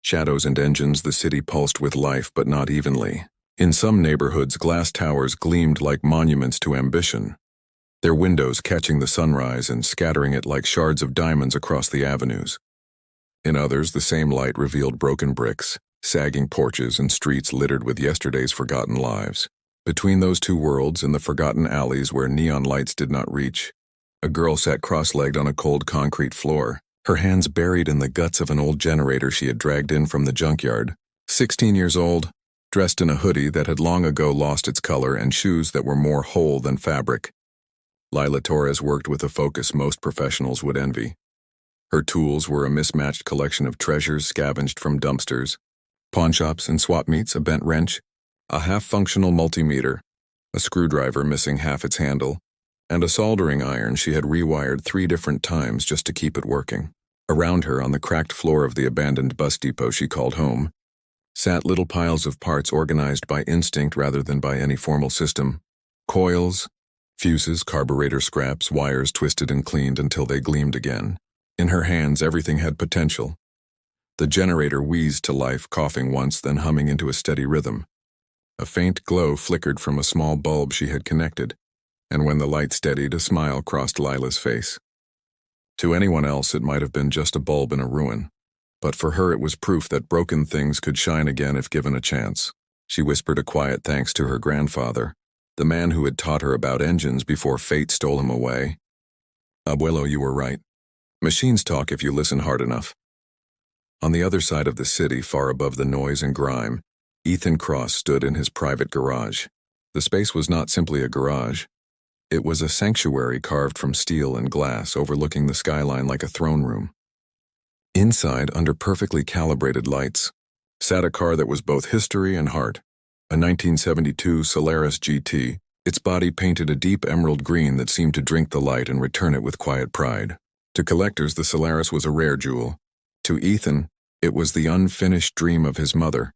Shadows and engines, the city pulsed with life, but not evenly. In some neighborhoods, glass towers gleamed like monuments to ambition, their windows catching the sunrise and scattering it like shards of diamonds across the avenues. In others, the same light revealed broken bricks, sagging porches, and streets littered with yesterday's forgotten lives. Between those two worlds, in the forgotten alleys where neon lights did not reach, a girl sat cross-legged on a cold concrete floor, her hands buried in the guts of an old generator she had dragged in from the junkyard. 16 years old, dressed in a hoodie that had long ago lost its color and shoes that were more whole than fabric. Lila Torres worked with a focus most professionals would envy. Her tools were a mismatched collection of treasures scavenged from dumpsters, pawnshops and swap meets, a bent wrench, a half-functional multimeter, a screwdriver missing half its handle, and a soldering iron she had rewired 3 different times just to keep it working. Around her, on the cracked floor of the abandoned bus depot she called home, sat little piles of parts organized by instinct rather than by any formal system. Coils, fuses, carburetor scraps, wires twisted and cleaned until they gleamed again. In her hands, everything had potential. The generator wheezed to life, coughing once, then humming into a steady rhythm. A faint glow flickered from a small bulb she had connected, and when the light steadied, a smile crossed Lila's face. To anyone else, it might have been just a bulb in a ruin, but for her it was proof that broken things could shine again if given a chance. She whispered a quiet thanks to her grandfather, the man who had taught her about engines before fate stole him away. Abuelo, you were right. Machines talk if you listen hard enough. On the other side of the city, far above the noise and grime, Ethan Cross stood in his private garage. The space was not simply a garage. It was a sanctuary carved from steel and glass, overlooking the skyline like a throne room. Inside, under perfectly calibrated lights, sat a car that was both history and heart, a 1972 Solaris GT, its body painted a deep emerald green that seemed to drink the light and return it with quiet pride. To collectors, the Solaris was a rare jewel. To Ethan, it was the unfinished dream of his mother,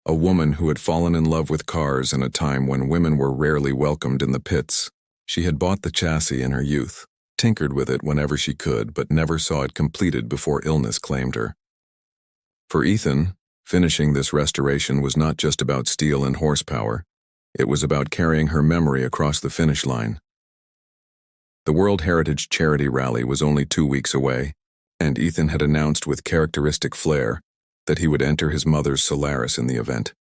a woman who had fallen in love with cars in a time when women were rarely welcomed in the pits. She had bought the chassis in her youth, tinkered with it whenever she could, but never saw it completed before illness claimed her. For Ethan, finishing this restoration was not just about steel and horsepower. It was about carrying her memory across the finish line. The World Heritage Charity Rally was only 2 weeks away, and Ethan had announced with characteristic flair that he would enter his mother's Solaris in the event.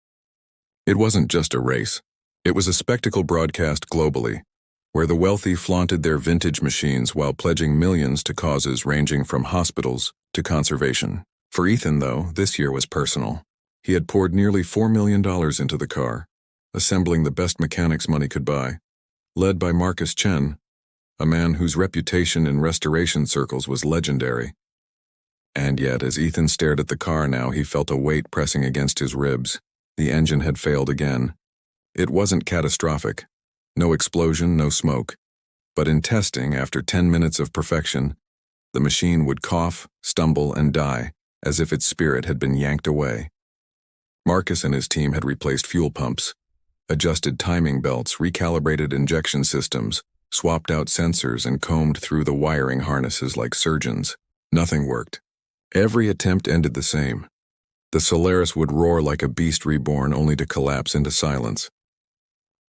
It wasn't just a race. It was a spectacle broadcast globally, where the wealthy flaunted their vintage machines while pledging millions to causes ranging from hospitals to conservation. For Ethan, though, this year was personal. He had poured nearly $4 million into the car, assembling the best mechanics money could buy, led by Marcus Chen, a man whose reputation in restoration circles was legendary. And yet, as Ethan stared at the car now, he felt a weight pressing against his ribs. The engine had failed again. It wasn't catastrophic. No explosion, no smoke. But in testing, after 10 minutes of perfection, the machine would cough, stumble, and die, as if its spirit had been yanked away. Marcus and his team had replaced fuel pumps, adjusted timing belts, recalibrated injection systems, swapped out sensors, and combed through the wiring harnesses like surgeons. Nothing worked. Every attempt ended the same. The Solaris would roar like a beast reborn, only to collapse into silence.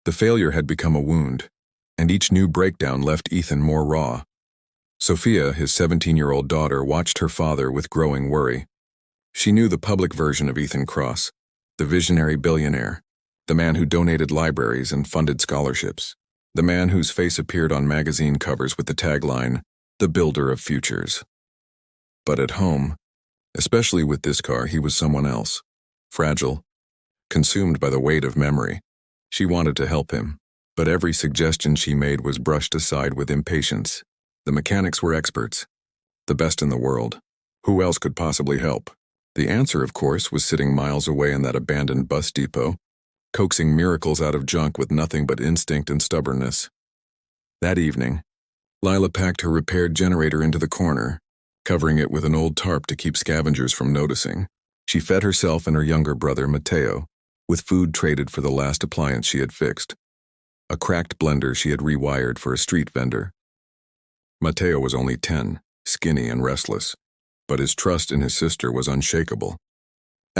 The failure had become a wound, and each new breakdown left Ethan more raw. Sophia, his 17-year-old daughter, watched her father with growing worry. She knew the public version of Ethan Cross, the visionary billionaire, the man who donated libraries and funded scholarships, the man whose face appeared on magazine covers with the tagline, "The Builder of Futures." But at home, especially with this car, he was someone else, fragile, consumed by the weight of memory. She wanted to help him, but every suggestion she made was brushed aside with impatience. The mechanics were experts, the best in the world. Who else could possibly help? The answer, of course, was sitting miles away in that abandoned bus depot, coaxing miracles out of junk with nothing but instinct and stubbornness. That evening, Lila packed her repaired generator into the corner, covering it with an old tarp to keep scavengers from noticing. She fed herself and her younger brother, Mateo, with food traded for the last appliance she had fixed, a cracked blender she had rewired for a street vendor. Mateo was only 10, skinny and restless, but his trust in his sister was unshakable.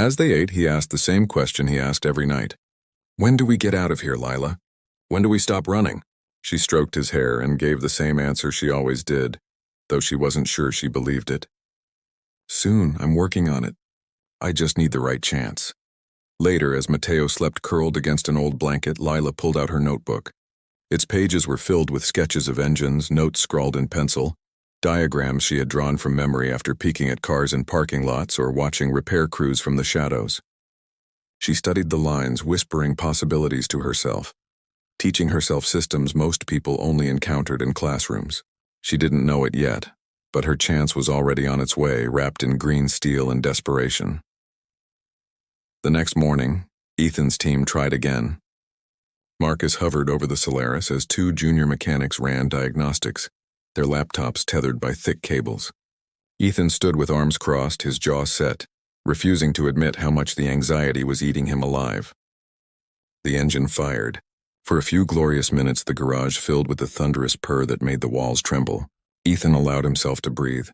As they ate, he asked the same question he asked every night. "When do we get out of here, Lila? When do we stop running?" She stroked his hair and gave the same answer she always did, though she wasn't sure she believed it. "Soon, I'm working on it. I just need the right chance." Later, as Mateo slept curled against an old blanket, Lila pulled out her notebook. Its pages were filled with sketches of engines, notes scrawled in pencil, diagrams she had drawn from memory after peeking at cars in parking lots or watching repair crews from the shadows. She studied the lines, whispering possibilities to herself, teaching herself systems most people only encountered in classrooms. She didn't know it yet, but her chance was already on its way, wrapped in green steel and desperation. The next morning, Ethan's team tried again. Marcus hovered over the Solaris as two junior mechanics ran diagnostics, their laptops tethered by thick cables. Ethan stood with arms crossed, his jaw set, refusing to admit how much the anxiety was eating him alive. The engine fired. For a few glorious minutes, the garage filled with the thunderous purr that made the walls tremble. Ethan allowed himself to breathe.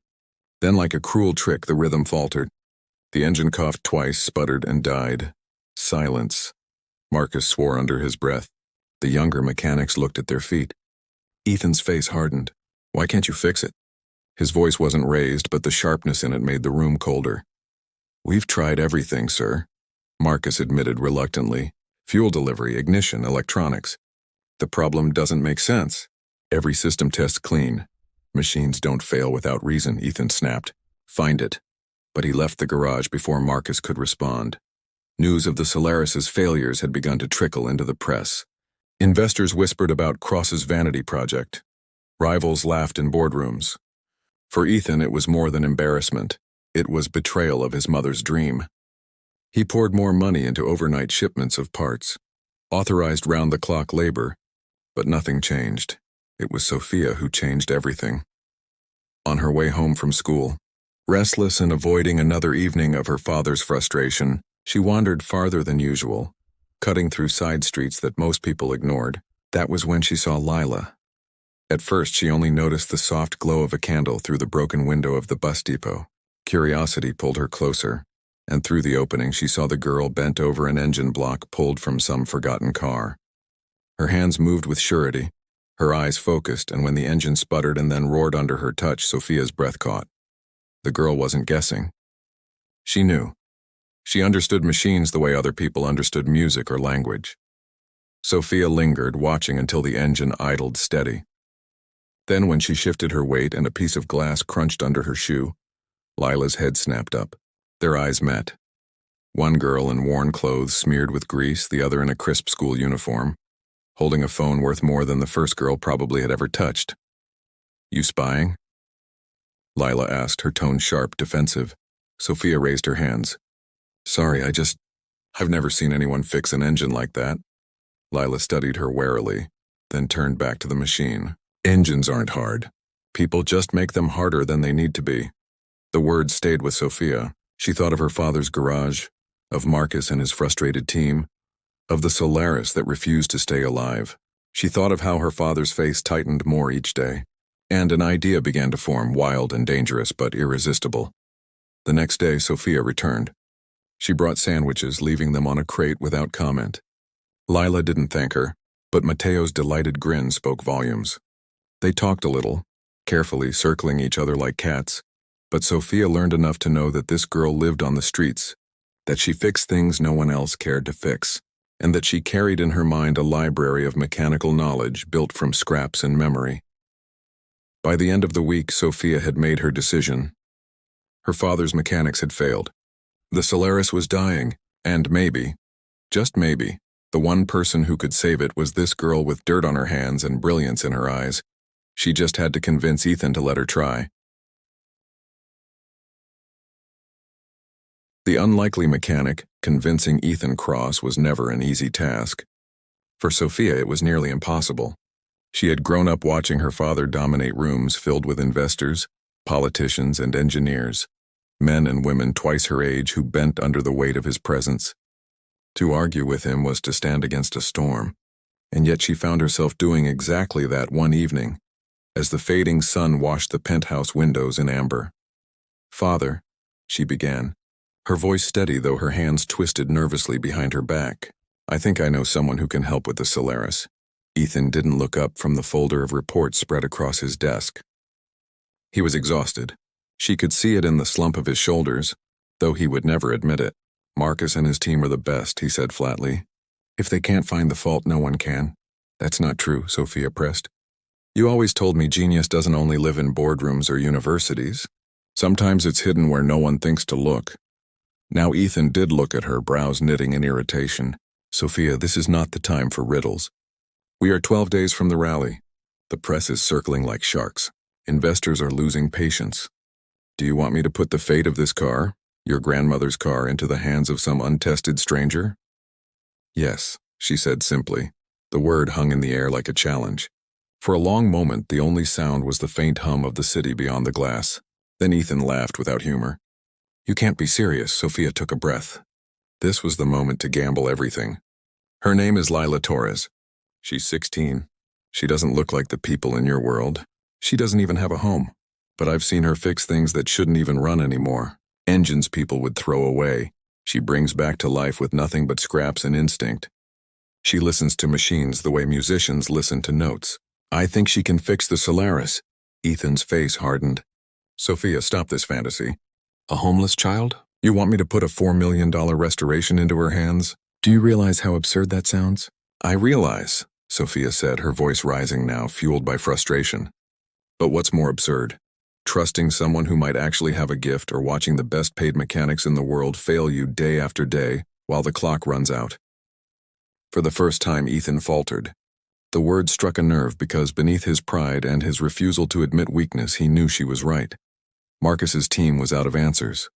Then, like a cruel trick, the rhythm faltered. The engine coughed twice, sputtered, and died. Silence. Marcus swore under his breath. The younger mechanics looked at their feet. Ethan's face hardened. "Why can't you fix it?" His voice wasn't raised, but the sharpness in it made the room colder. "We've tried everything, sir," Marcus admitted reluctantly. "Fuel delivery, ignition, electronics. The problem doesn't make sense. Every system tests clean. Machines don't fail without reason," Ethan snapped. "Find it." But he left the garage before Marcus could respond. News of the Solaris's failures had begun to trickle into the press. Investors whispered about Cross's vanity project. Rivals laughed in boardrooms. For Ethan, it was more than embarrassment. It was betrayal of his mother's dream. He poured more money into overnight shipments of parts, authorized round-the-clock labor, but nothing changed. It was Sophia who changed everything. On her way home from school, restless and avoiding another evening of her father's frustration, she wandered farther than usual, cutting through side streets that most people ignored. That was when she saw Lila. At first, she only noticed the soft glow of a candle through the broken window of the bus depot. Curiosity pulled her closer, and through the opening she saw the girl bent over an engine block pulled from some forgotten car. Her hands moved with surety, her eyes focused, and when the engine sputtered and then roared under her touch, Sophia's breath caught. The girl wasn't guessing. She knew. She understood machines the way other people understood music or language. Sophia lingered, watching until the engine idled steady. Then, when she shifted her weight and a piece of glass crunched under her shoe, Lila's head snapped up. Their eyes met. One girl in worn clothes smeared with grease, the other in a crisp school uniform, holding a phone worth more than the first girl probably had ever touched. "You spying?" Lila asked, her tone sharp, defensive. Sophia raised her hands. "Sorry, I've never seen anyone fix an engine like that." Lila studied her warily, then turned back to the machine. "Engines aren't hard. People just make them harder than they need to be." The words stayed with Sophia. She thought of her father's garage, of Marcus and his frustrated team, of the Solaris that refused to stay alive. She thought of how her father's face tightened more each day, and an idea began to form, wild and dangerous but irresistible. The next day, Sophia returned. She brought sandwiches, leaving them on a crate without comment. Lila didn't thank her, but Mateo's delighted grin spoke volumes. They talked a little, carefully circling each other like cats, but Sophia learned enough to know that this girl lived on the streets, that she fixed things no one else cared to fix, and that she carried in her mind a library of mechanical knowledge built from scraps and memory. By the end of the week, Sophia had made her decision. Her father's mechanics had failed. The Solaris was dying, and maybe, just maybe, the one person who could save it was this girl with dirt on her hands and brilliance in her eyes. She just had to convince Ethan to let her try. The unlikely mechanic, convincing Ethan Cross, was never an easy task. For Sophia, it was nearly impossible. She had grown up watching her father dominate rooms filled with investors, politicians, and engineers, men and women twice her age who bent under the weight of his presence. To argue with him was to stand against a storm, and yet she found herself doing exactly that one evening, as the fading sun washed the penthouse windows in amber. "Father," she began, her voice steady though her hands twisted nervously behind her back. "I think I know someone who can help with the Solaris." Ethan didn't look up from the folder of reports spread across his desk. He was exhausted. She could see it in the slump of his shoulders, though he would never admit it. "Marcus and his team are the best," he said flatly. "If they can't find the fault, no one can." "That's not true," Sophia pressed. "You always told me genius doesn't only live in boardrooms or universities. Sometimes it's hidden where no one thinks to look." Now Ethan did look at her, brows knitting in irritation. "Sophia, this is not the time for riddles. We are 12 days from the rally. The press is circling like sharks. Investors are losing patience. Do you want me to put the fate of this car, your grandmother's car, into the hands of some untested stranger?" "Yes," she said simply. The word hung in the air like a challenge. For a long moment, the only sound was the faint hum of the city beyond the glass. Then Ethan laughed without humor. "You can't be serious." Sophia took a breath. This was the moment to gamble everything. "Her name is Lila Torres. She's 16. She doesn't look like the people in your world. She doesn't even have a home. But I've seen her fix things that shouldn't even run anymore. Engines people would throw away. She brings back to life with nothing but scraps and instinct. She listens to machines the way musicians listen to notes. I think she can fix the Solaris." Ethan's face hardened. "Sophia, stop this fantasy. A homeless child? You want me to put a $4 million restoration into her hands? Do you realize how absurd that sounds?" "I realize," Sophia said, her voice rising now, fueled by frustration. "But what's more absurd? Trusting someone who might actually have a gift, or watching the best-paid mechanics in the world fail you day after day while the clock runs out?" For the first time, Ethan faltered. The word struck a nerve because beneath his pride and his refusal to admit weakness, he knew she was right. Marcus's team was out of answers.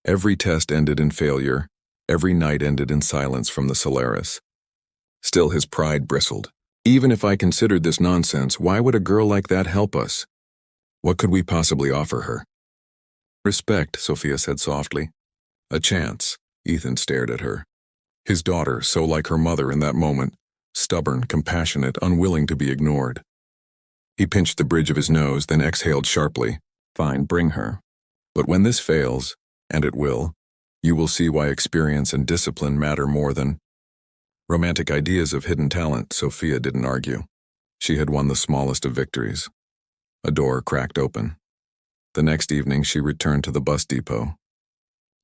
Every test ended in failure. Every night ended in silence from the Solaris. Still, his pride bristled. "Even if I considered this nonsense, why would a girl like that help us? What could we possibly offer her?" "Respect," Sophia said softly. "A chance." Ethan stared at her. His daughter, so like her mother in that moment, stubborn, compassionate, unwilling to be ignored. He pinched the bridge of his nose, then exhaled sharply. "Fine, bring her. But when this fails, and it will, you will see why experience and discipline matter more than—" Romantic ideas of hidden talent, Sophia didn't argue. She had won the smallest of victories. A door cracked open. The next evening she returned to the bus depot.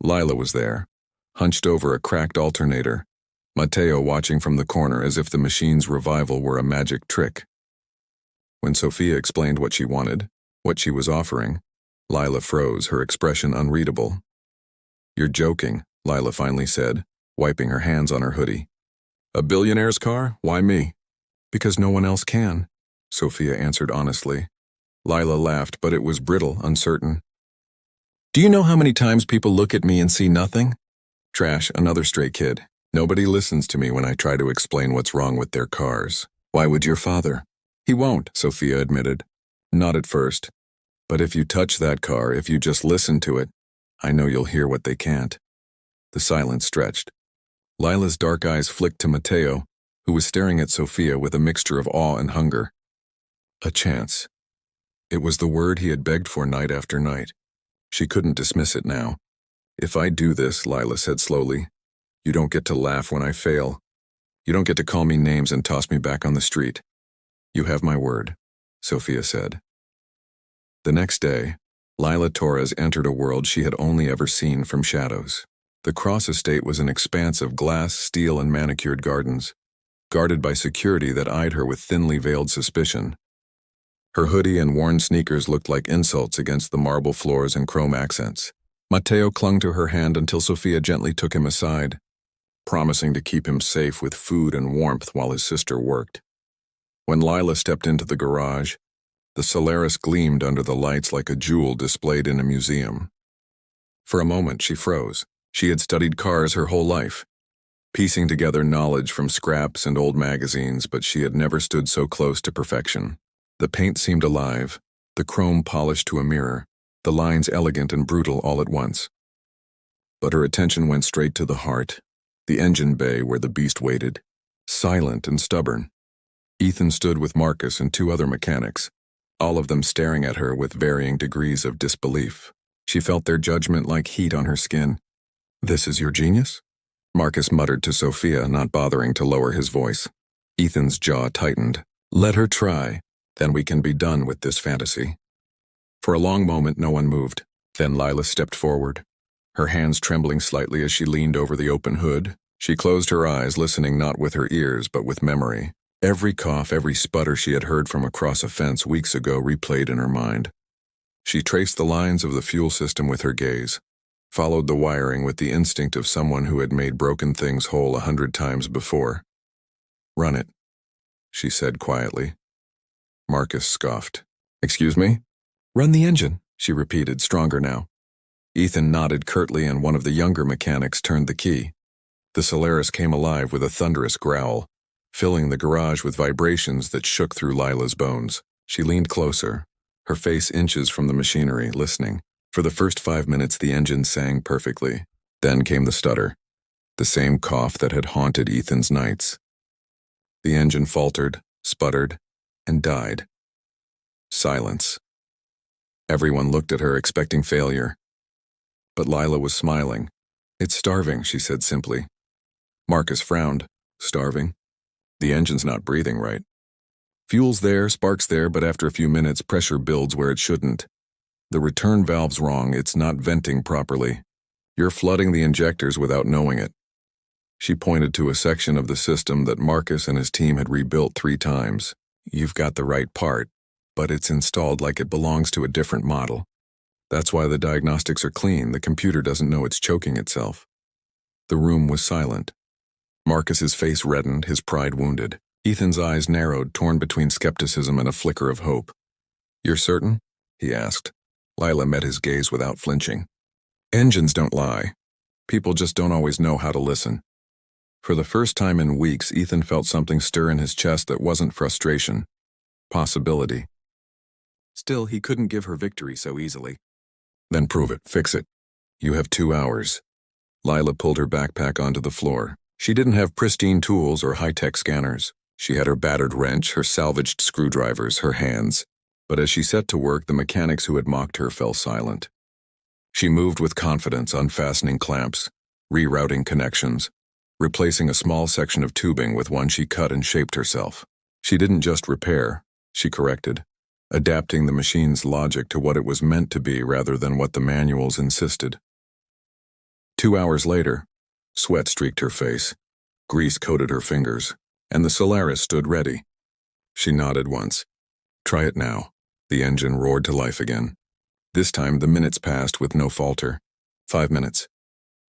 Lila was there, hunched over a cracked alternator, Matteo watching from the corner as if the machine's revival were a magic trick. When Sophia explained what she wanted, what she was offering, Lila froze, her expression unreadable. "You're joking," Lila finally said, wiping her hands on her hoodie. "A billionaire's car? Why me?" "Because no one else can," Sophia answered honestly. Lila laughed, but it was brittle, uncertain. "Do you know how many times people look at me and see nothing?" "Trash, another stray kid. Nobody listens to me when I try to explain what's wrong with their cars. Why would your father?" "He won't," Sophia admitted. "Not at first. But if you touch that car, if you just listen to it, I know you'll hear what they can't." The silence stretched. Lila's dark eyes flicked to Matteo, who was staring at Sophia with a mixture of awe and hunger. A chance. It was the word he had begged for night after night. She couldn't dismiss it now. "If I do this," Lila said slowly, "you don't get to laugh when I fail. You don't get to call me names and toss me back on the street. You have my word," Sophia said. The next day, Lila Torres entered a world she had only ever seen from shadows. The Cross Estate was an expanse of glass, steel, and manicured gardens, guarded by security that eyed her with thinly veiled suspicion. Her hoodie and worn sneakers looked like insults against the marble floors and chrome accents. Matteo clung to her hand until Sophia gently took him aside, promising to keep him safe with food and warmth while his sister worked. When Lila stepped into the garage, the Solaris gleamed under the lights like a jewel displayed in a museum. For a moment, she froze. She had studied cars her whole life, piecing together knowledge from scraps and old magazines, but she had never stood so close to perfection. The paint seemed alive, the chrome polished to a mirror, the lines elegant and brutal all at once. But her attention went straight to the heart, the engine bay where the beast waited, silent and stubborn. Ethan stood with Marcus and two other mechanics, all of them staring at her with varying degrees of disbelief. She felt their judgment like heat on her skin. This is your genius? Marcus muttered to Sophia, not bothering to lower his voice. Ethan's jaw tightened. Let her try, then we can be done with this fantasy. For a long moment, no one moved. Then Lila stepped forward, her hands trembling slightly as she leaned over the open hood. She closed her eyes, listening not with her ears, but with memory. Every cough, every sputter she had heard from across a fence weeks ago replayed in her mind. She traced the lines of the fuel system with her gaze, followed the wiring with the instinct of someone who had made broken things whole 100 times before. Run it, she said quietly. Marcus scoffed. Excuse me? Run the engine, she repeated, stronger now. Ethan nodded curtly and one of the younger mechanics turned the key. The Solaris came alive with a thunderous growl, filling the garage with vibrations that shook through Lila's bones. She leaned closer, her face inches from the machinery, listening. For the first 5 minutes, the engine sang perfectly. Then came the stutter, the same cough that had haunted Ethan's nights. The engine faltered, sputtered, and died. Silence. Everyone looked at her, expecting failure. But Lila was smiling. It's starving, she said simply. Marcus frowned. Starving? The engine's not breathing right. Fuel's there, sparks there, but after a few minutes, pressure builds where it shouldn't. The return valve's wrong, it's not venting properly. You're flooding the injectors without knowing it. She pointed to a section of the system that Marcus and his team had rebuilt 3 times. You've got the right part, but it's installed like it belongs to a different model. That's why the diagnostics are clean. The computer doesn't know it's choking itself. The room was silent. Marcus's face reddened, his pride wounded. Ethan's eyes narrowed, torn between skepticism and a flicker of hope. You're certain? He asked. Lila met his gaze without flinching. Engines don't lie. People just don't always know how to listen. For the first time in weeks, Ethan felt something stir in his chest that wasn't frustration. Possibility. Still, he couldn't give her victory so easily. Then prove it. Fix it. You have 2 hours. Lila pulled her backpack onto the floor. She didn't have pristine tools or high-tech scanners. She had her battered wrench, her salvaged screwdrivers, her hands. But as she set to work, the mechanics who had mocked her fell silent. She moved with confidence, unfastening clamps, rerouting connections, replacing a small section of tubing with one she cut and shaped herself. She didn't just repair, she corrected, adapting the machine's logic to what it was meant to be rather than what the manuals insisted. 2 hours later, sweat streaked her face, grease coated her fingers, and the Solaris stood ready. She nodded once. Try it now. The engine roared to life again. This time the minutes passed with no falter. 5 minutes.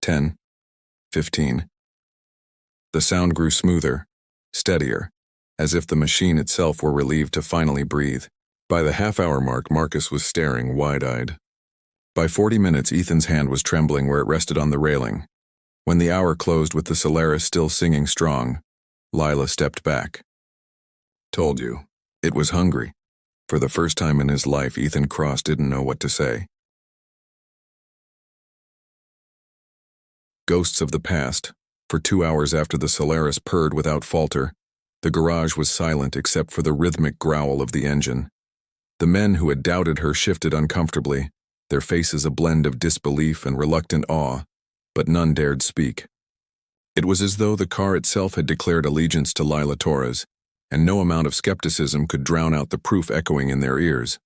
10. 15. The sound grew smoother, steadier, as if the machine itself were relieved to finally breathe. By the half-hour mark, Marcus was staring wide-eyed. By 40 minutes, Ethan's hand was trembling where it rested on the railing. When the hour closed with the Solaris still singing strong, Lila stepped back. Told you. It was hungry. For the first time in his life, Ethan Cross didn't know what to say. Ghosts of the past. For 2 hours after the Solaris purred without falter, the garage was silent except for the rhythmic growl of the engine. The men who had doubted her shifted uncomfortably, their faces a blend of disbelief and reluctant awe, but none dared speak. It was as though the car itself had declared allegiance to Lila Torres, and no amount of skepticism could drown out the proof echoing in their ears.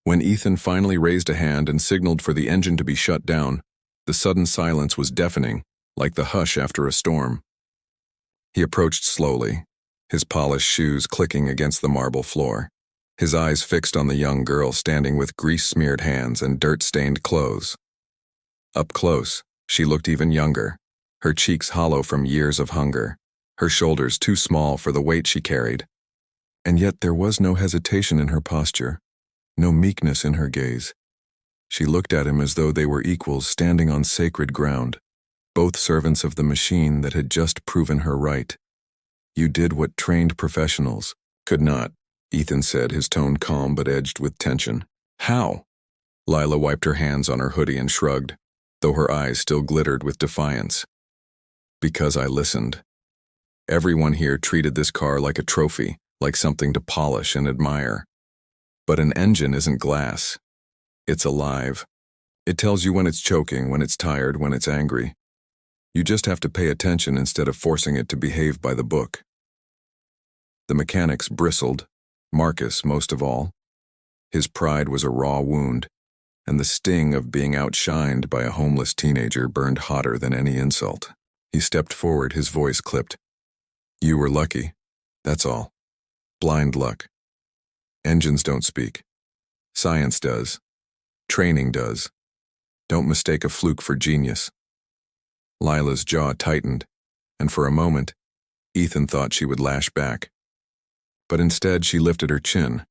When Ethan finally raised a hand and signaled for the engine to be shut down, the sudden silence was deafening, like the hush after a storm. He approached slowly, his polished shoes clicking against the marble floor, his eyes fixed on the young girl standing with grease-smeared hands and dirt-stained clothes. Up close, she looked even younger, her cheeks hollow from years of hunger, her shoulders too small for the weight she carried. And yet there was no hesitation in her posture, no meekness in her gaze. She looked at him as though they were equals standing on sacred ground, both servants of the machine that had just proven her right. You did what trained professionals could not, Ethan said, his tone calm but edged with tension. How? Lila wiped her hands on her hoodie and shrugged, though her eyes still glittered with defiance. Because I listened. Everyone here treated this car like a trophy, like something to polish and admire. But an engine isn't glass. It's alive. It tells you when it's choking, when it's tired, when it's angry. You just have to pay attention instead of forcing it to behave by the book. The mechanics bristled, Marcus most of all. His pride was a raw wound, and the sting of being outshined by a homeless teenager burned hotter than any insult. He stepped forward, his voice clipped. You were lucky, that's all. Blind luck. Engines don't speak. Science does. Training does. Don't mistake a fluke for genius. Lila's jaw tightened, and for a moment, Ethan thought she would lash back. But instead, she lifted her chin.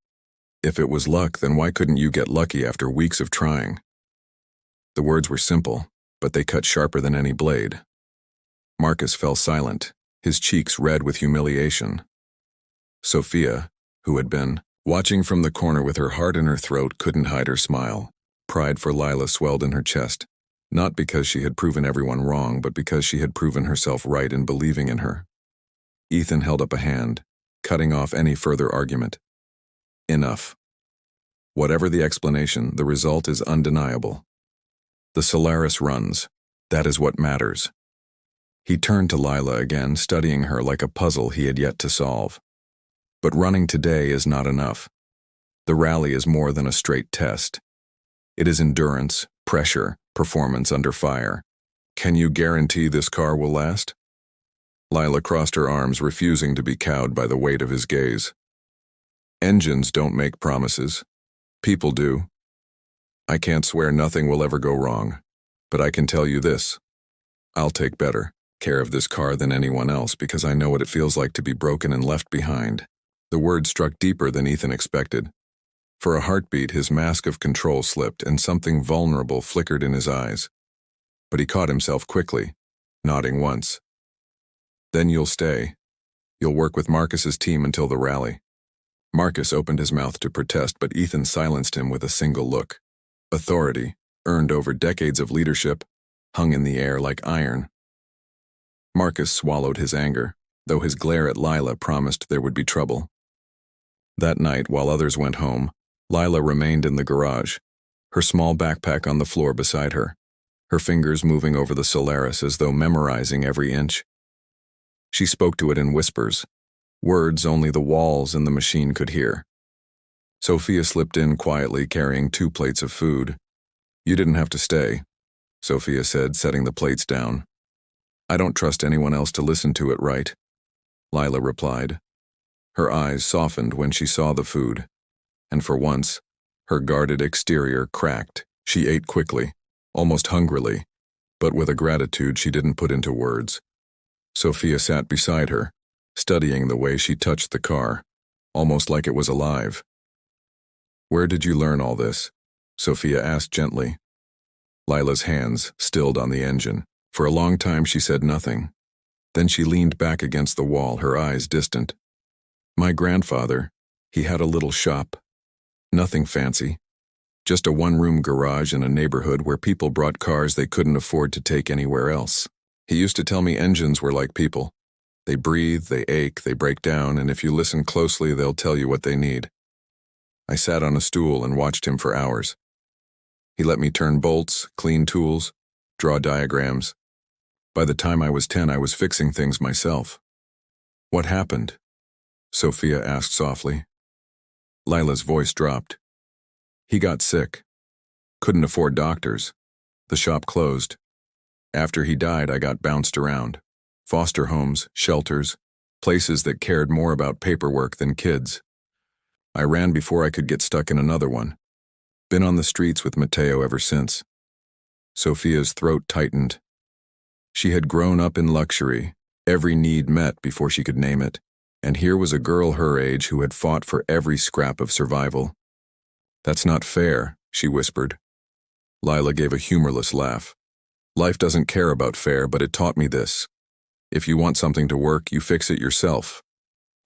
If it was luck, then why couldn't you get lucky after weeks of trying? The words were simple, but they cut sharper than any blade. Marcus fell silent, his cheeks red with humiliation. Sophia, who had been watching from the corner with her heart in her throat, couldn't hide her smile. Pride for Lila swelled in her chest, not because she had proven everyone wrong, but because she had proven herself right in believing in her. Ethan held up a hand, cutting off any further argument. Enough. Whatever the explanation, the result is undeniable. The Solaris runs. That is what matters. He turned to Lila again, studying her like a puzzle he had yet to solve. But running today is not enough. The rally is more than a straight test. It is endurance, pressure, performance under fire. Can you guarantee this car will last? Lila crossed her arms, refusing to be cowed by the weight of his gaze. Engines don't make promises. People do. I can't swear nothing will ever go wrong, but I can tell you this. I'll take better care of this car than anyone else because I know what it feels like to be broken and left behind. The word struck deeper than Ethan expected. For a heartbeat, his mask of control slipped and something vulnerable flickered in his eyes. But he caught himself quickly, nodding once. Then you'll stay. You'll work with Marcus's team until the rally. Marcus opened his mouth to protest, but Ethan silenced him with a single look. Authority, earned over decades of leadership, hung in the air like iron. Marcus swallowed his anger, though his glare at Lila promised there would be trouble. That night, while others went home, Lila remained in the garage, her small backpack on the floor beside her, her fingers moving over the Solaris as though memorizing every inch. She spoke to it in whispers, words only the walls and the machine could hear. Sophia slipped in quietly, carrying 2 plates of food. You didn't have to stay, Sophia said, setting the plates down. I don't trust anyone else to listen to it, right? Lila replied. Her eyes softened when she saw the food, and for once, her guarded exterior cracked. She ate quickly, almost hungrily, but with a gratitude she didn't put into words. Sophia sat beside her, studying the way she touched the car, almost like it was alive. Where did you learn all this? Sophia asked gently. Lila's hands stilled on the engine. For a long time she said nothing. Then she leaned back against the wall, her eyes distant. My grandfather, he had a little shop. Nothing fancy. Just a one-room garage in a neighborhood where people brought cars they couldn't afford to take anywhere else. He used to tell me engines were like people. They breathe, they ache, they break down, and if you listen closely, they'll tell you what they need. I sat on a stool and watched him for hours. He let me turn bolts, clean tools, draw diagrams. By the time I was 10, I was fixing things myself. What happened? Sophia asked softly. Lila's voice dropped. He got sick. Couldn't afford doctors. The shop closed. After he died, I got bounced around. Foster homes, shelters, places that cared more about paperwork than kids. I ran before I could get stuck in another one. Been on the streets with Mateo ever since. Sophia's throat tightened. She had grown up in luxury, every need met before she could name it, and here was a girl her age who had fought for every scrap of survival. That's not fair, she whispered. Lila gave a humorless laugh. Life doesn't care about fair, but it taught me this. If you want something to work, you fix it yourself.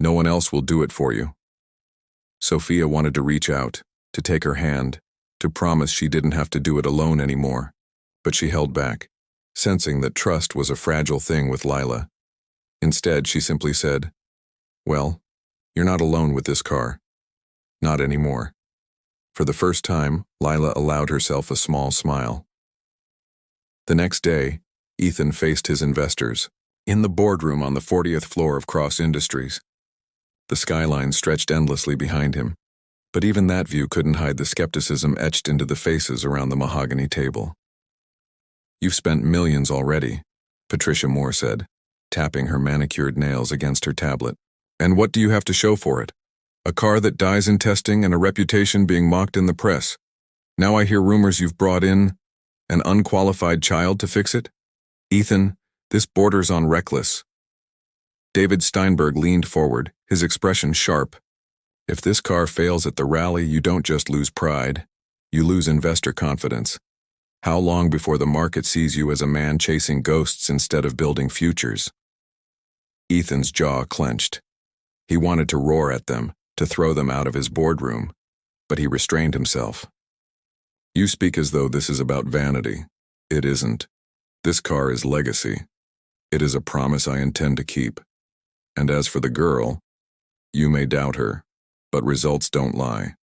No one else will do it for you. Sophia wanted to reach out, to take her hand, to promise she didn't have to do it alone anymore, but she held back, sensing that trust was a fragile thing with Lila. Instead, she simply said, Well, you're not alone with this car. Not anymore. For the first time, Lila allowed herself a small smile. The next day, Ethan faced his investors, in the boardroom on the 40th floor of Cross Industries. The skyline stretched endlessly behind him, but even that view couldn't hide the skepticism etched into the faces around the mahogany table. "You've spent millions already," Patricia Moore said, tapping her manicured nails against her tablet. "And what do you have to show for it? A car that dies in testing and a reputation being mocked in the press. Now I hear rumors you've brought in an unqualified child to fix it? Ethan, this borders on reckless." David Steinberg leaned forward, his expression sharp. "If this car fails at the rally, you don't just lose pride, you lose investor confidence. How long before the market sees you as a man chasing ghosts instead of building futures?" Ethan's jaw clenched. He wanted to roar at them, to throw them out of his boardroom, but he restrained himself. "You speak as though this is about vanity. It isn't. This car is legacy. It is a promise I intend to keep. And as for the girl, you may doubt her, but results don't lie.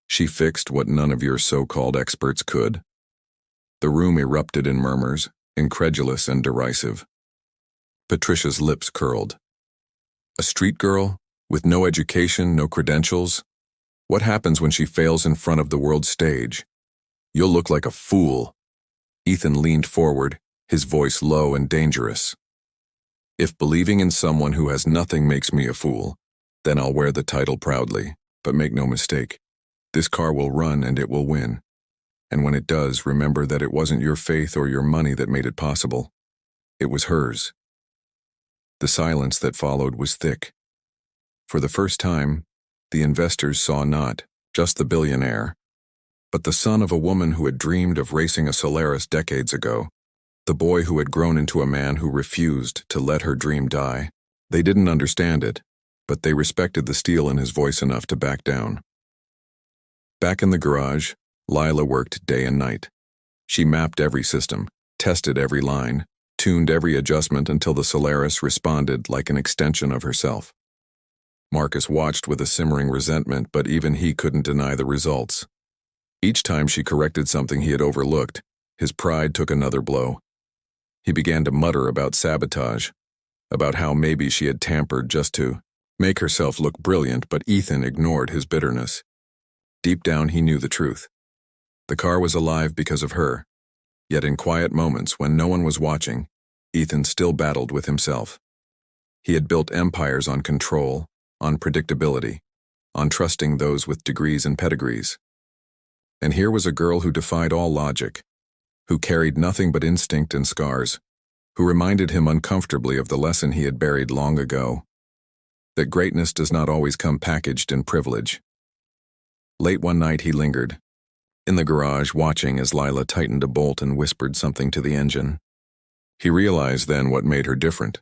She fixed what none of your so-called experts could." The room erupted in murmurs, incredulous and derisive. Patricia's lips curled. "A street girl, with no education, no credentials? What happens when she fails in front of the world stage? You'll look like a fool." Ethan leaned forward, his voice low and dangerous. "If believing in someone who has nothing makes me a fool, then I'll wear the title proudly, but make no mistake. This car will run and it will win. And when it does, remember that it wasn't your faith or your money that made it possible. It was hers." The silence that followed was thick. For the first time, the investors saw not just the billionaire, but the son of a woman who had dreamed of racing a Solaris decades ago, the boy who had grown into a man who refused to let her dream die. They didn't understand it, but they respected the steel in his voice enough to back down. Back in the garage, Lila worked day and night. She mapped every system, tested every line, tuned every adjustment until the Solaris responded like an extension of herself. Marcus watched with a simmering resentment, but even he couldn't deny the results. Each time she corrected something he had overlooked, his pride took another blow. He began to mutter about sabotage, about how maybe she had tampered just to make herself look brilliant, but Ethan ignored his bitterness. Deep down, he knew the truth. The car was alive because of her. Yet in quiet moments, when no one was watching, Ethan still battled with himself. He had built empires on control, on predictability, on trusting those with degrees and pedigrees. And here was a girl who defied all logic, who carried nothing but instinct and scars, who reminded him uncomfortably of the lesson he had buried long ago, that greatness does not always come packaged in privilege. Late one night he lingered, in the garage watching as Lila tightened a bolt and whispered something to the engine. He realized then what made her different.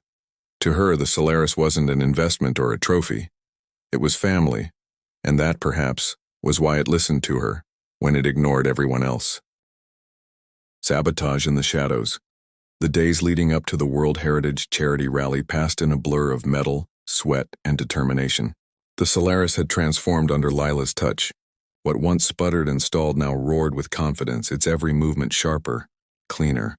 To her, the Solaris wasn't an investment or a trophy. It was family, and that, perhaps, was why it listened to her when it ignored everyone else. Sabotage in the shadows. The days leading up to the World Heritage Charity Rally passed in a blur of metal, sweat, and determination. The Solaris had transformed under Lila's touch. What once sputtered and stalled now roared with confidence, its every movement sharper, cleaner,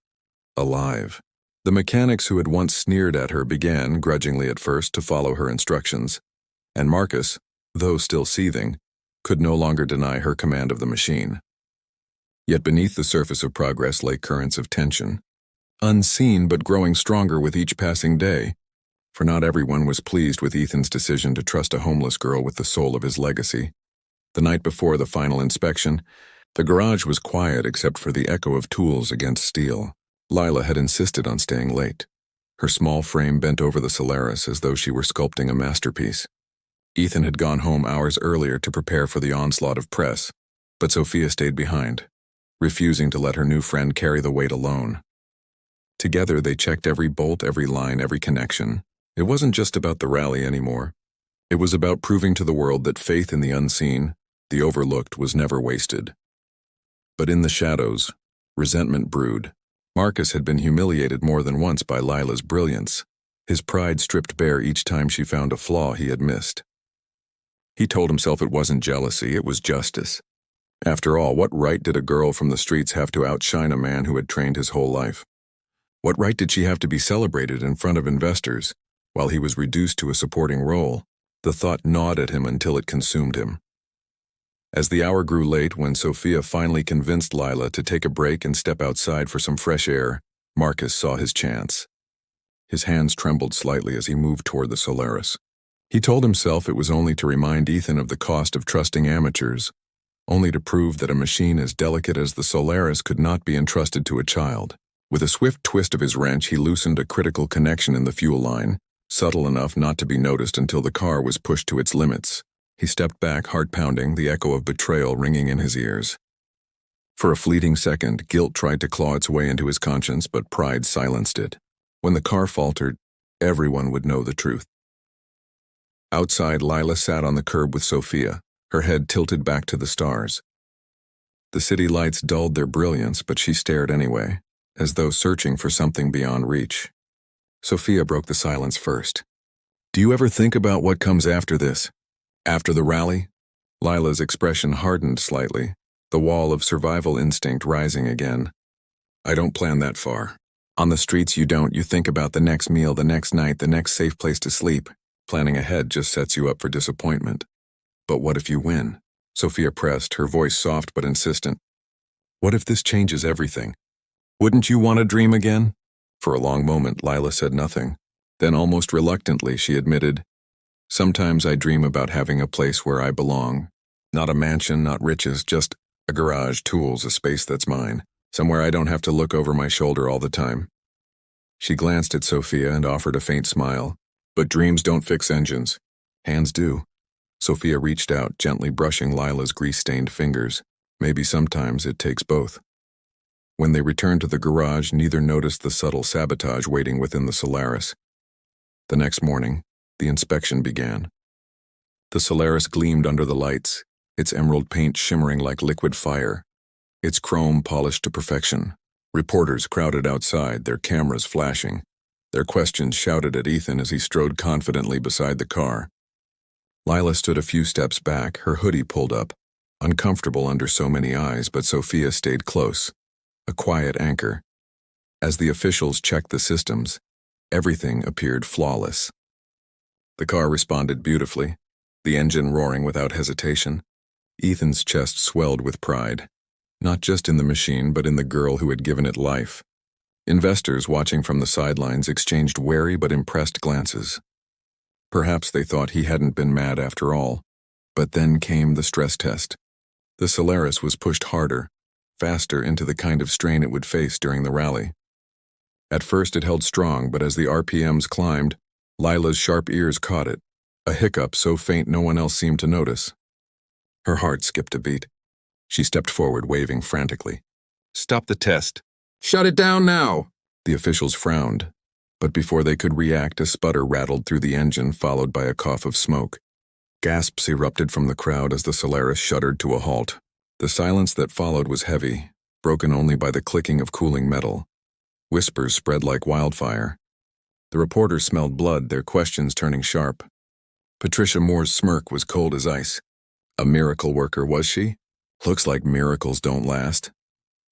alive. The mechanics who had once sneered at her began, grudgingly at first, to follow her instructions, and Marcus, though still seething, could no longer deny her command of the machine. Yet beneath the surface of progress lay currents of tension, unseen but growing stronger with each passing day, for not everyone was pleased with Ethan's decision to trust a homeless girl with the soul of his legacy. The night before the final inspection, the garage was quiet except for the echo of tools against steel. Lila had insisted on staying late, her small frame bent over the Solaris as though she were sculpting a masterpiece. Ethan had gone home hours earlier to prepare for the onslaught of press, but Sophia stayed behind, refusing to let her new friend carry the weight alone. Together they checked every bolt, every line, every connection. It wasn't just about the rally anymore. It was about proving to the world that faith in the unseen, the overlooked, was never wasted. But in the shadows, resentment brewed. Marcus had been humiliated more than once by Lila's brilliance, his pride stripped bare each time she found a flaw he had missed. He told himself it wasn't jealousy, it was justice. After all, what right did a girl from the streets have to outshine a man who had trained his whole life? What right did she have to be celebrated in front of investors, while he was reduced to a supporting role? The thought gnawed at him until it consumed him. As the hour grew late, when Sophia finally convinced Lila to take a break and step outside for some fresh air, Marcus saw his chance. His hands trembled slightly as he moved toward the Solaris. He told himself it was only to remind Ethan of the cost of trusting amateurs, only to prove that a machine as delicate as the Solaris could not be entrusted to a child. With a swift twist of his wrench, he loosened a critical connection in the fuel line, subtle enough not to be noticed until the car was pushed to its limits. He stepped back, heart pounding, the echo of betrayal ringing in his ears. For a fleeting second, guilt tried to claw its way into his conscience, but pride silenced it. When the car faltered, everyone would know the truth. Outside, Lila sat on the curb with Sophia, her head tilted back to the stars. The city lights dulled their brilliance, but she stared anyway, as though searching for something beyond reach. Sophia broke the silence first. "Do you ever think about what comes after this? After the rally?" Lila's expression hardened slightly, the wall of survival instinct rising again. "I don't plan that far. On the streets you don't. You think about the next meal, the next night, the next safe place to sleep. Planning ahead just sets you up for disappointment." "But what if you win?" Sophia pressed, her voice soft but insistent. "What if this changes everything? Wouldn't you want to dream again?" For a long moment, Lila said nothing. Then almost reluctantly, she admitted, "Sometimes I dream about having a place where I belong. Not a mansion, not riches, just a garage, tools, a space that's mine. Somewhere I don't have to look over my shoulder all the time." She glanced at Sophia and offered a faint smile. "But dreams don't fix engines. Hands do." Sophia reached out, gently brushing Lila's grease-stained fingers. "Maybe sometimes it takes both." When they returned to the garage, neither noticed the subtle sabotage waiting within the Solaris. The next morning, the inspection began. The Solaris gleamed under the lights, its emerald paint shimmering like liquid fire, its chrome polished to perfection. Reporters crowded outside, their cameras flashing, their questions shouted at Ethan as he strode confidently beside the car. Lila stood a few steps back, her hoodie pulled up, uncomfortable under so many eyes, but Sophia stayed close, a quiet anchor. As the officials checked the systems, everything appeared flawless. The car responded beautifully, the engine roaring without hesitation. Ethan's chest swelled with pride, not just in the machine but in the girl who had given it life. Investors watching from the sidelines exchanged wary but impressed glances. Perhaps they thought he hadn't been mad after all. But then came the stress test. The Solaris was pushed harder, faster into the kind of strain it would face during the rally. At first it held strong, but as the RPMs climbed, Lila's sharp ears caught it, a hiccup so faint no one else seemed to notice. Her heart skipped a beat. She stepped forward, waving frantically. "Stop the test. Shut it down now!" The officials frowned, but before they could react, a sputter rattled through the engine, followed by a cough of smoke. Gasps erupted from the crowd as the Solaris shuddered to a halt. The silence that followed was heavy, broken only by the clicking of cooling metal. Whispers spread like wildfire. The reporters smelled blood, their questions turning sharp. Patricia Moore's smirk was cold as ice. A miracle worker, was she? Looks like miracles don't last.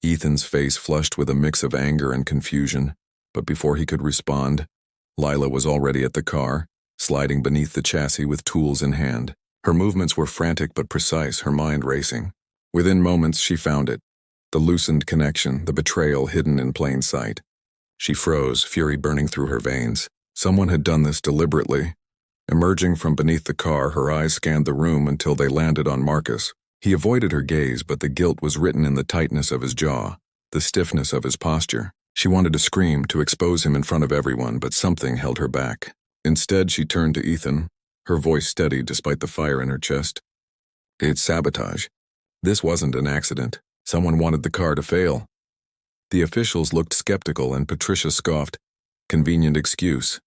Ethan's face flushed with a mix of anger and confusion, but before he could respond, Lila was already at the car, sliding beneath the chassis with tools in hand. Her movements were frantic but precise, her mind racing. Within moments, she found it. The loosened connection, the betrayal hidden in plain sight. She froze, fury burning through her veins. Someone had done this deliberately. Emerging from beneath the car, her eyes scanned the room until they landed on Marcus. He avoided her gaze, but the guilt was written in the tightness of his jaw, the stiffness of his posture. She wanted to scream, to expose him in front of everyone, but something held her back. Instead, she turned to Ethan, her voice steady despite the fire in her chest. "It's sabotage. This wasn't an accident. Someone wanted the car to fail." The officials looked skeptical and Patricia scoffed. Convenient excuse.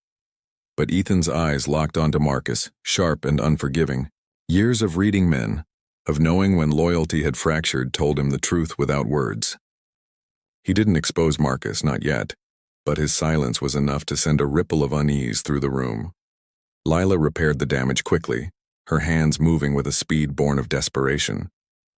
But Ethan's eyes locked onto Marcus, sharp and unforgiving. Years of reading men, of knowing when loyalty had fractured, told him the truth without words. He didn't expose Marcus, not yet, but his silence was enough to send a ripple of unease through the room. Lila repaired the damage quickly, her hands moving with a speed born of desperation.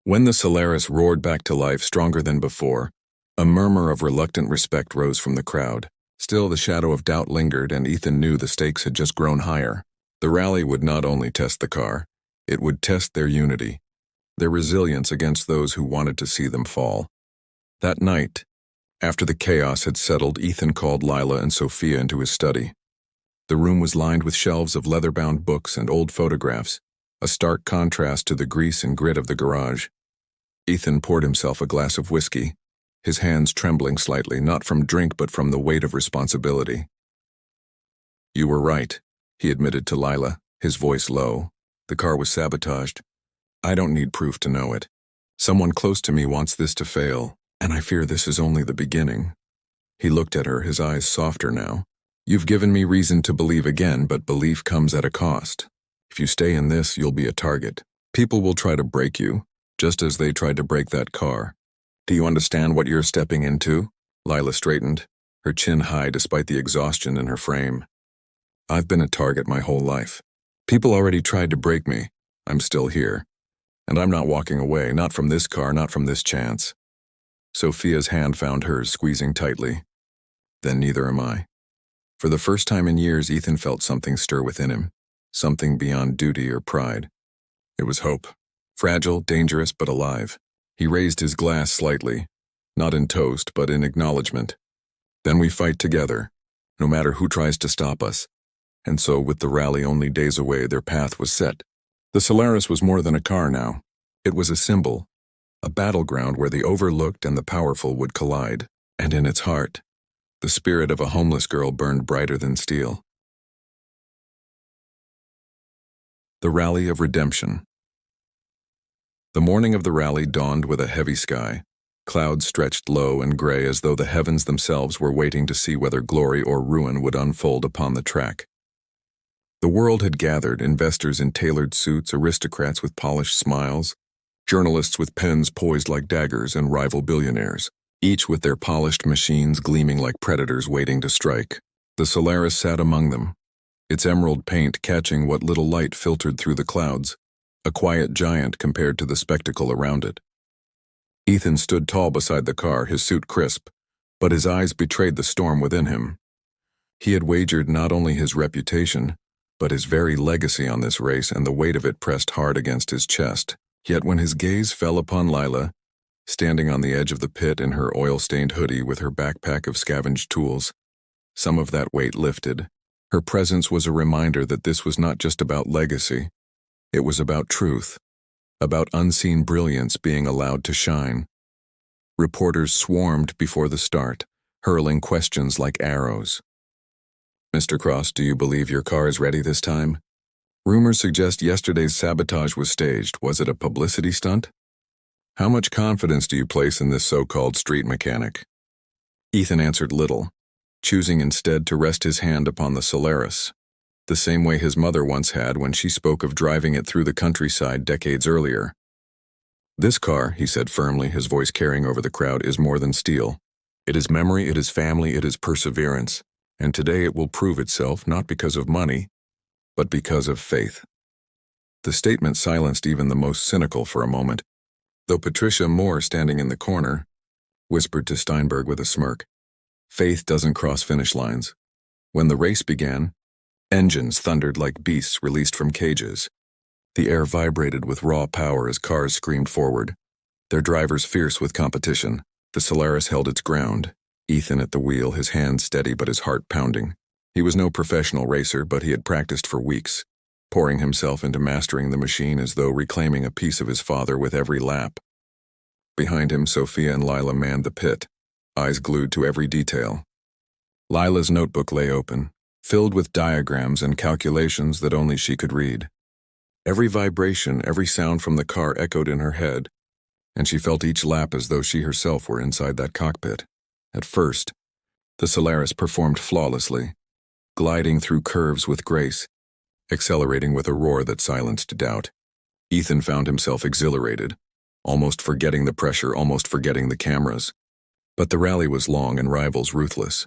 When the Solaris roared back to life stronger than before, a murmur of reluctant respect rose from the crowd. Still, the shadow of doubt lingered, and Ethan knew the stakes had just grown higher. The rally would not only test the car, it would test their unity, their resilience against those who wanted to see them fall. That night, after the chaos had settled, Ethan called Lila and Sophia into his study. The room was lined with shelves of leather-bound books and old photographs, a stark contrast to the grease and grit of the garage. Ethan poured himself a glass of whiskey, his hands trembling slightly, not from drink but from the weight of responsibility. "You were right," he admitted to Lila, his voice low. "The car was sabotaged. I don't need proof to know it. Someone close to me wants this to fail, and I fear this is only the beginning." He looked at her, his eyes softer now. "You've given me reason to believe again, but belief comes at a cost. If you stay in this, you'll be a target. People will try to break you, just as they tried to break that car. Do you understand what you're stepping into?" Lila straightened, her chin high despite the exhaustion in her frame. "I've been a target my whole life. People already tried to break me. I'm still here. And I'm not walking away, not from this car, not from this chance." Sophia's hand found hers, squeezing tightly. "Then neither am I." For the first time in years, Ethan felt something stir within him, something beyond duty or pride. It was hope. Fragile, dangerous, but alive. He raised his glass slightly, not in toast, but in acknowledgement. "Then we fight together, no matter who tries to stop us." And so, with the rally only days away, their path was set. The Solaris was more than a car now. It was a symbol, a battleground where the overlooked and the powerful would collide. And in its heart, the spirit of a homeless girl burned brighter than steel. The Rally of Redemption. The morning of the rally dawned with a heavy sky. Clouds stretched low and gray as though the heavens themselves were waiting to see whether glory or ruin would unfold upon the track. The world had gathered, investors in tailored suits, aristocrats with polished smiles, journalists with pens poised like daggers, and rival billionaires, each with their polished machines gleaming like predators waiting to strike. The Solaris sat among them, its emerald paint catching what little light filtered through the clouds, a quiet giant compared to the spectacle around it. Ethan stood tall beside the car, his suit crisp, but his eyes betrayed the storm within him. He had wagered not only his reputation, but his very legacy on this race, and the weight of it pressed hard against his chest. Yet when his gaze fell upon Lila, standing on the edge of the pit in her oil-stained hoodie with her backpack of scavenged tools, some of that weight lifted. Her presence was a reminder that this was not just about legacy. It was about truth, about unseen brilliance being allowed to shine. Reporters swarmed before the start, hurling questions like arrows. "Mr. Cross, do you believe your car is ready this time? Rumors suggest yesterday's sabotage was staged. Was it a publicity stunt? How much confidence do you place in this so-called street mechanic?" Ethan answered little, choosing instead to rest his hand upon the Solaris, the same way his mother once had when she spoke of driving it through the countryside decades earlier. "This car," he said firmly, his voice carrying over the crowd, "is more than steel. It is memory, it is family, it is perseverance. And today it will prove itself not because of money, but because of faith." The statement silenced even the most cynical for a moment, though Patricia Moore, standing in the corner, whispered to Steinberg with a smirk, "Faith doesn't cross finish lines." When the race began, engines thundered like beasts released from cages. The air vibrated with raw power as cars screamed forward, their drivers fierce with competition. The Solaris held its ground, Ethan at the wheel, his hands steady but his heart pounding. He was no professional racer, but he had practiced for weeks, pouring himself into mastering the machine as though reclaiming a piece of his father with every lap. Behind him, Sophia and Lila manned the pit, eyes glued to every detail. Lila's notebook lay open, filled with diagrams and calculations that only she could read. Every vibration, every sound from the car echoed in her head, and she felt each lap as though she herself were inside that cockpit. At first, the Solaris performed flawlessly, gliding through curves with grace, accelerating with a roar that silenced doubt. Ethan found himself exhilarated, almost forgetting the pressure, almost forgetting the cameras. But the rally was long and rivals ruthless.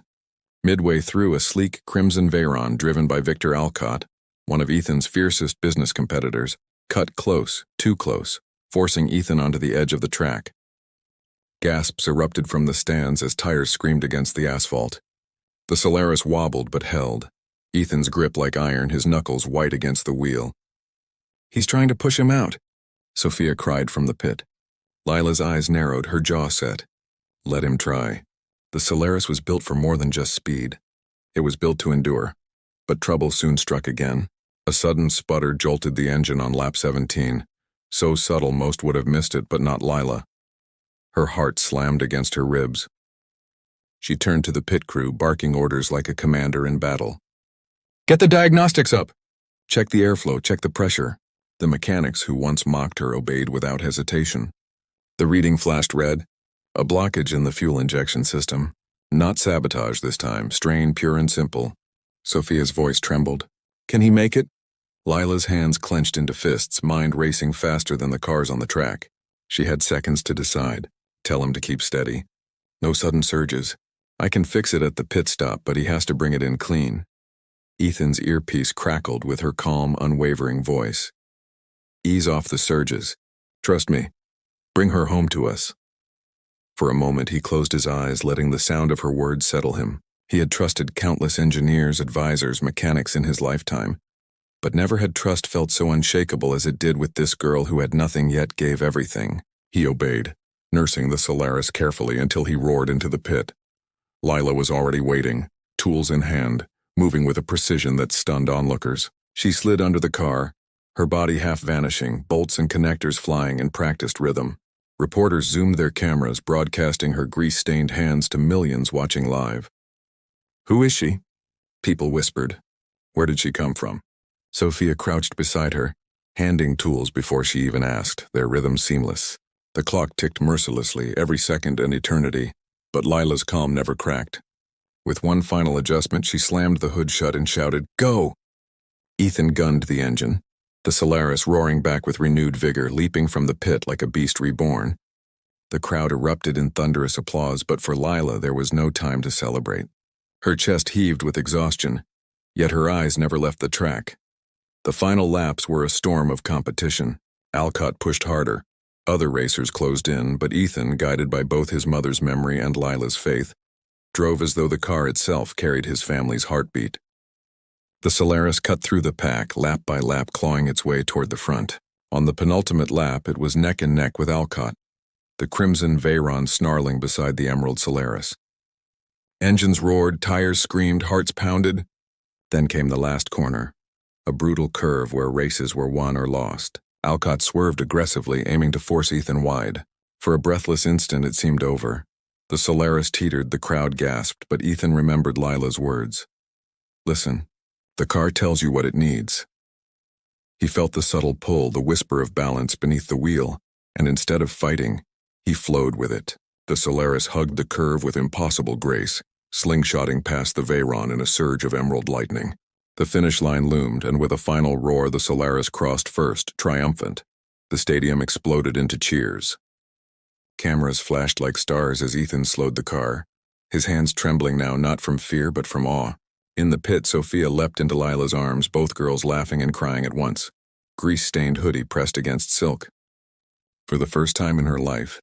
Midway through, a sleek crimson Veyron driven by Victor Alcott, one of Ethan's fiercest business competitors, cut close, too close, forcing Ethan onto the edge of the track. Gasps erupted from the stands as tires screamed against the asphalt. The Solaris wobbled but held, Ethan's grip like iron, his knuckles white against the wheel. "He's trying to push him out," Sophia cried from the pit. Lila's eyes narrowed, her jaw set. Let him try. The Solaris was built for more than just speed. It was built to endure. But trouble soon struck again. A sudden sputter jolted the engine on lap 17. So subtle most would have missed it, but not Lila. Her heart slammed against her ribs. She turned to the pit crew, barking orders like a commander in battle. "Get the diagnostics up! Check the airflow, check the pressure." The mechanics who once mocked her obeyed without hesitation. The reading flashed red. A blockage in the fuel injection system. Not sabotage this time, strain pure and simple. Sophia's voice trembled. "Can he make it?" Lila's hands clenched into fists, mind racing faster than the cars on the track. She had seconds to decide. Tell him to keep steady. No sudden surges. "I can fix it at the pit stop, but he has to bring it in clean." Ethan's earpiece crackled with her calm, unwavering voice. "Ease off the surges. Trust me. Bring her home to us." For a moment he closed his eyes, letting the sound of her words settle him. He had trusted countless engineers, advisors, mechanics in his lifetime, but never had trust felt so unshakable as it did with this girl who had nothing yet gave everything. He obeyed, nursing the Solaris carefully until he roared into the pit. Lila was already waiting, tools in hand, moving with a precision that stunned onlookers. She slid under the car, her body half vanishing, bolts and connectors flying in practiced rhythm. Reporters zoomed their cameras, broadcasting her grease-stained hands to millions watching live. "Who is she?" People whispered. "Where did she come from?" Sophia crouched beside her, handing tools before she even asked, their rhythm seamless. The clock ticked mercilessly, every second an eternity, but Lila's calm never cracked. With one final adjustment, she slammed the hood shut and shouted, "Go!" Ethan gunned the engine, the Solaris roaring back with renewed vigor, leaping from the pit like a beast reborn. The crowd erupted in thunderous applause, but for Lila there was no time to celebrate. Her chest heaved with exhaustion, yet her eyes never left the track. The final laps were a storm of competition. Alcott pushed harder. Other racers closed in, but Ethan, guided by both his mother's memory and Lila's faith, drove as though the car itself carried his family's heartbeat. The Solaris cut through the pack, lap by lap clawing its way toward the front. On the penultimate lap, it was neck and neck with Alcott, the crimson Veyron snarling beside the emerald Solaris. Engines roared, tires screamed, hearts pounded. Then came the last corner, a brutal curve where races were won or lost. Alcott swerved aggressively, aiming to force Ethan wide. For a breathless instant, it seemed over. The Solaris teetered, the crowd gasped, but Ethan remembered Lila's words. "Listen. The car tells you what it needs." He felt the subtle pull, the whisper of balance beneath the wheel, and instead of fighting, he flowed with it. The Solaris hugged the curve with impossible grace, slingshotting past the Veyron in a surge of emerald lightning. The finish line loomed, and with a final roar, the Solaris crossed first, triumphant. The stadium exploded into cheers. Cameras flashed like stars as Ethan slowed the car, his hands trembling now not from fear but from awe. In the pit, Sophia leapt into Lila's arms, both girls laughing and crying at once. Grease-stained hoodie pressed against silk. For the first time in her life,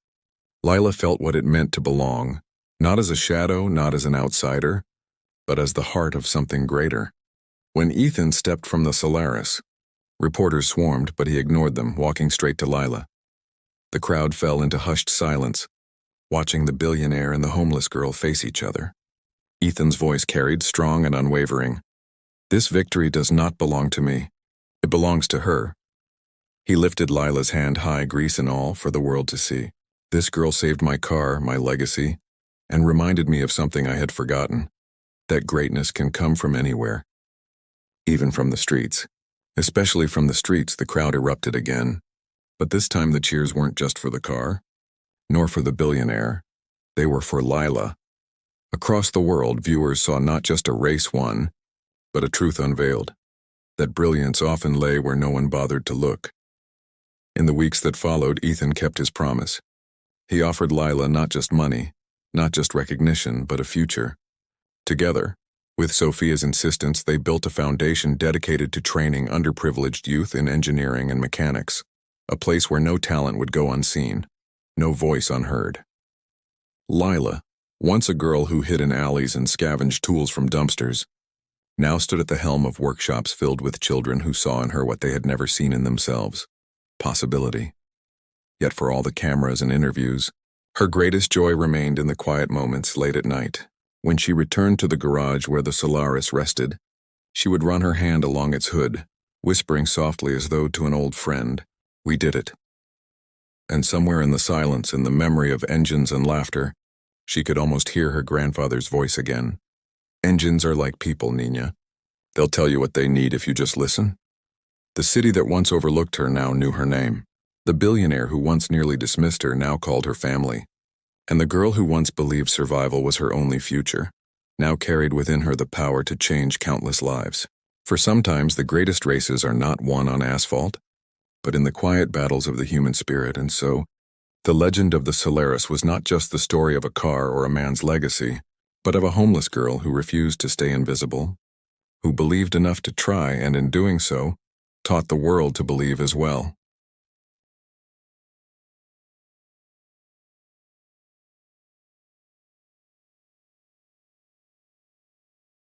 Lila felt what it meant to belong, not as a shadow, not as an outsider, but as the heart of something greater. When Ethan stepped from the Solaris, reporters swarmed, but he ignored them, walking straight to Lila. The crowd fell into hushed silence, watching the billionaire and the homeless girl face each other. Ethan's voice carried, strong and unwavering. "This victory does not belong to me. It belongs to her." He lifted Lila's hand high, grease and all, for the world to see. "This girl saved my car, my legacy, and reminded me of something I had forgotten, that greatness can come from anywhere, even from the streets." Especially from the streets, the crowd erupted again. But this time the cheers weren't just for the car, nor for the billionaire. They were for Lila. Across the world, viewers saw not just a race won, but a truth unveiled, that brilliance often lay where no one bothered to look. In the weeks that followed, Ethan kept his promise. He offered Lila not just money, not just recognition, but a future. Together, with Sophia's insistence, they built a foundation dedicated to training underprivileged youth in engineering and mechanics. a place where no talent would go unseen, no voice unheard. Lila, once a girl who hid in alleys and scavenged tools from dumpsters, now stood at the helm of workshops filled with children who saw in her what they had never seen in themselves: possibility. Yet for all the cameras and interviews, her greatest joy remained in the quiet moments late at night. When she returned to the garage where the Solaris rested, she would run her hand along its hood, whispering softly as though to an old friend, "We did it." And somewhere in the silence and the memory of engines and laughter, she could almost hear her grandfather's voice again. "Engines are like people, Nina. They'll tell you what they need if you just listen." The city that once overlooked her now knew her name. The billionaire who once nearly dismissed her now called her family. And the girl who once believed survival was her only future now carried within her the power to change countless lives. For sometimes the greatest races are not won on asphalt, but in the quiet battles of the human spirit. And so, the legend of the Solaris was not just the story of a car or a man's legacy, but of a homeless girl who refused to stay invisible, who believed enough to try and in doing so, taught the world to believe as well.